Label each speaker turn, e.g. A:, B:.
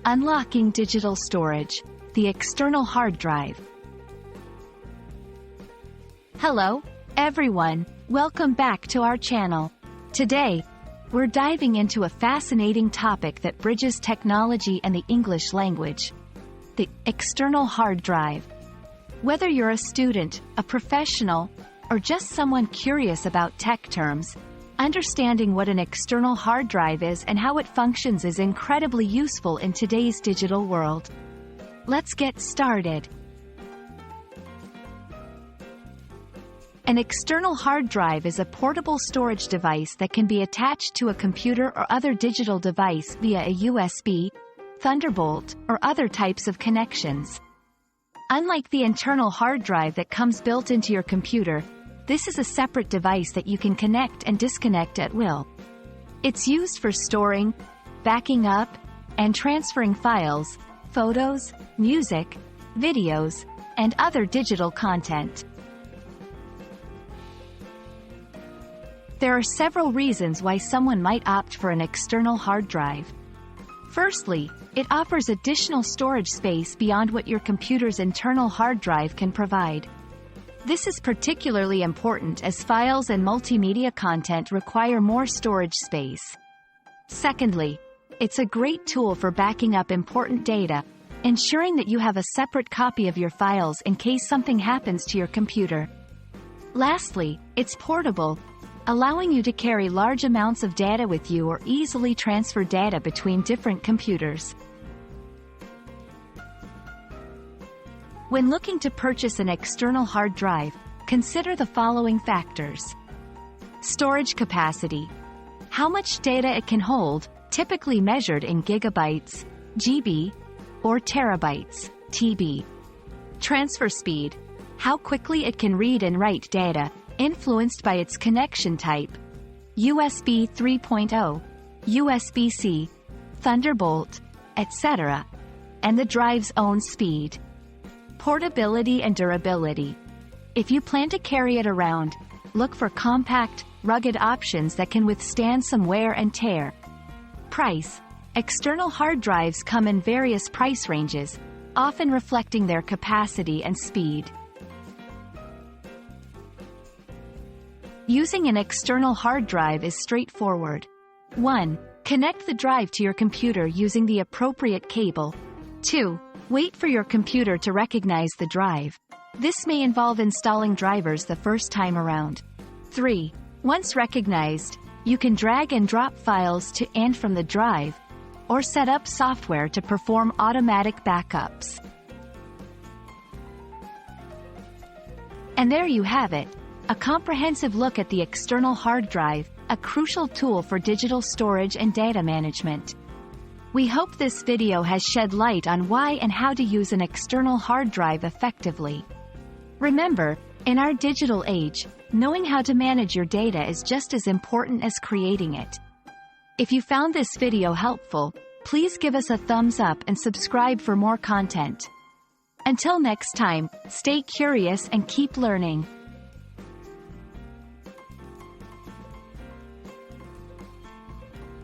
A: Unlocking digital storage, the external hard drive. Hello, everyone. Welcome back to our channel. Today, we're diving into a fascinating topic that bridges technology and the English language: the external hard drive. Whether you're a student, a professional, or just someone curious about tech terms, understanding what an external hard drive is and how it functions is incredibly useful in today's digital world. Let's get started. An external hard drive is a portable storage device that can be attached to a computer or other digital device via a USB, Thunderbolt, or other types of connections. Unlike the internal hard drive that comes built into your computer, this is a separate device that you can connect and disconnect at will. It's used for storing, backing up, and transferring files, photos, music, videos, and other digital content. There are several reasons why someone might opt for an external hard drive. Firstly, it offers additional storage space beyond what your computer's internal hard drive can provide. This is particularly important as files and multimedia content require more storage space. Secondly, it's a great tool for backing up important data, ensuring that you have a separate copy of your files in case something happens to your computer. Lastly, it's portable, allowing you to carry large amounts of data with you or easily transfer data between different computers. When looking to purchase an external hard drive, consider the following factors. Storage capacity. How much data it can hold, typically measured in gigabytes, GB, or terabytes, TB. Transfer speed. How quickly it can read and write data, influenced by its connection type, USB 3.0, USB-C, Thunderbolt, etc., and the drive's own speed. Portability and durability. If you plan to carry it around, look for compact, rugged options that can withstand some wear and tear. Price. External hard drives come in various price ranges, often reflecting their capacity and speed. Using an external hard drive is straightforward. 1. Connect the drive to your computer using the appropriate cable. 2. Wait for your computer to recognize the drive. This may involve installing drivers the first time around. 3. Once recognized, you can drag and drop files to and from the drive, or set up software to perform automatic backups. And there you have it, a comprehensive look at the external hard drive, a crucial tool for digital storage and data management. We hope this video has shed light on why and how to use an external hard drive effectively. Remember, in our digital age, knowing how to manage your data is just as important as creating it. If you found this video helpful, please give us a thumbs up and subscribe for more content. Until next time, stay curious and keep learning.